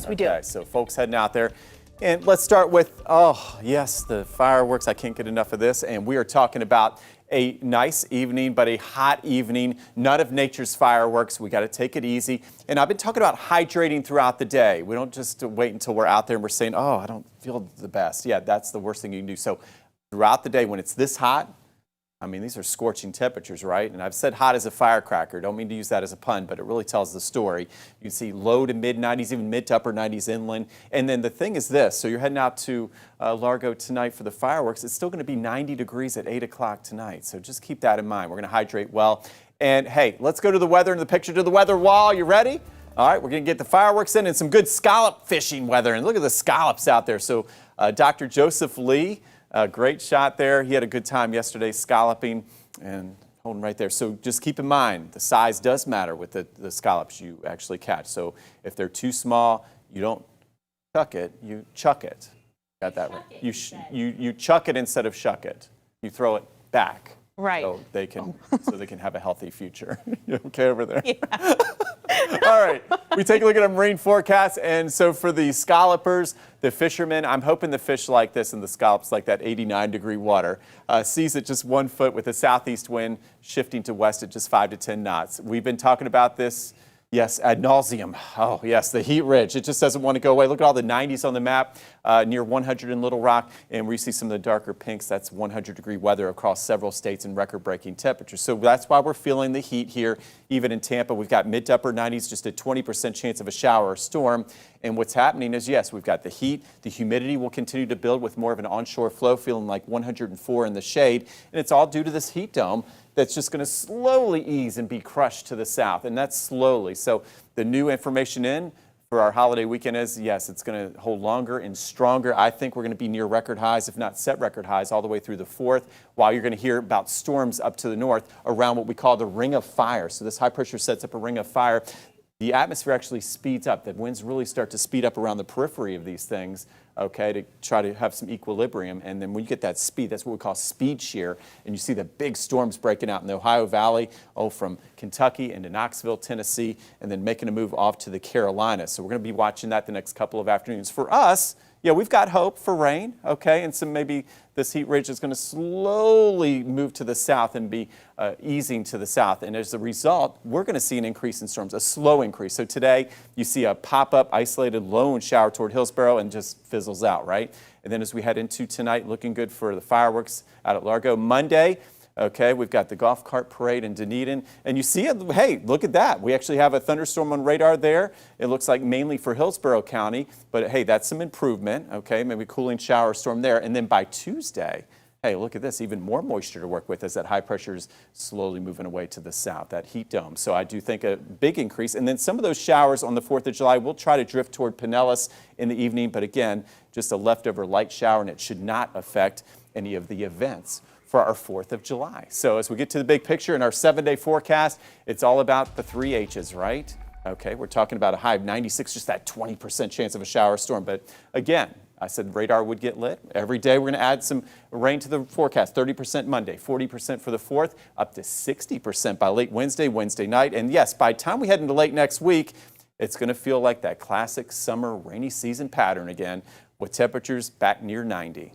Yes, we do. Okay, so folks heading out there. And let's start with, oh, yes, the fireworks. I can't get enough of this. And we are talking about a nice evening, but a hot evening. None of nature's fireworks. We got to take it easy. And I've been talking about hydrating throughout the day. We don't just wait until we're out there and we're saying, oh, I don't feel the best. Yeah, that's the worst thing you can do. So throughout the day, when it's this hot, I mean, these are scorching temperatures, right? And I've said hot as a firecracker. Don't mean to use that as a pun, but it really tells the story. You can see low to mid 90s, even mid to upper 90s inland. And then the thing is this, so you're heading out to Largo tonight for the fireworks. It's still going to be 90 degrees at 8 o'clock tonight. So just keep that in mind. We're going to hydrate well. And hey, let's go to the weather and the picture to the weather wall. You ready? All right, we're going to get the fireworks in and some good scallop fishing weather. And look at the scallops out there. So Dr. Joseph Lee, great shot there. He had a good time yesterday scalloping and holding right there. So just keep in mind, the size does matter with the scallops you actually catch. So if they're too small, you don't chuck it, you chuck it. Got that right? You chuck it instead of shuck it. You throw it back. Right. So they can have a healthy future. You okay over there? Yeah. All right, we take a look at our marine forecast, and so for the scallopers, the fishermen, I'm hoping the fish like this and the scallops like that 89-degree water. Seas at just 1 foot with a southeast wind shifting to west at just 5 to 10 knots. We've been talking about this, yes, ad nauseum. Oh, yes, the heat ridge. It just doesn't want to go away. Look at all the 90s on the map near 100 in Little Rock, and where you see some of the darker pinks, that's 100-degree weather across several states and record-breaking temperatures. So that's why we're feeling the heat here. Even in Tampa, we've got mid to upper 90s, just a 20% chance of a shower or storm. And what's happening is, yes, we've got the heat. The humidity will continue to build with more of an onshore flow, feeling like 104 in the shade. And it's all due to this heat dome that's just going to slowly ease and be crushed to the south, and that's slowly. So the new information in for our holiday weekend is, yes, it's going to hold longer and stronger. I think we're going to be near record highs, if not set record highs, all the way through the 4th, while you're going to hear about storms up to the north around what we call the ring of fire. So this high pressure sets up a ring of fire. The atmosphere actually speeds up. The winds really start to speed up around the periphery of these things, okay, to try to have some equilibrium. And then when you get that speed, that's what we call speed shear. And you see the big storms breaking out in the Ohio Valley, from Kentucky into Knoxville, Tennessee, and then making a move off to the Carolinas. So we're going to be watching that the next couple of afternoons. For us, yeah, we've got hope for rain, okay, and some maybe this heat ridge is going to slowly move to the south and be easing to the south. And as a result, we're going to see an increase in storms, a slow increase. So today, you see a pop-up, isolated lone shower toward Hillsborough and just fizzles out, right? And then as we head into tonight, looking good for the fireworks out at Largo. Monday, okay, we've got the golf cart parade in Dunedin, and you see it, hey, look at that. We actually have a thunderstorm on radar there. It looks like mainly for Hillsborough County, but hey, that's some improvement, okay, maybe cooling shower storm there. And then by Tuesday, hey, look at this, even more moisture to work with as that high pressure is slowly moving away to the south, that heat dome. So I do think a big increase. And then some of those showers on the 4th of July will try to drift toward Pinellas in the evening, but again, just a leftover light shower, and it should not affect any of the events for our 4th of July. So as we get to the big picture in our 7-day forecast, it's all about the 3 H's, right? Okay, we're talking about a high of 96, just that 20% chance of a shower storm. But again, I said radar would get lit. Every day we're going to add some rain to the forecast. 30% Monday, 40% for the 4th, up to 60% by late Wednesday, Wednesday night. And yes, by the time we head into late next week, it's going to feel like that classic summer rainy season pattern again with temperatures back near 90.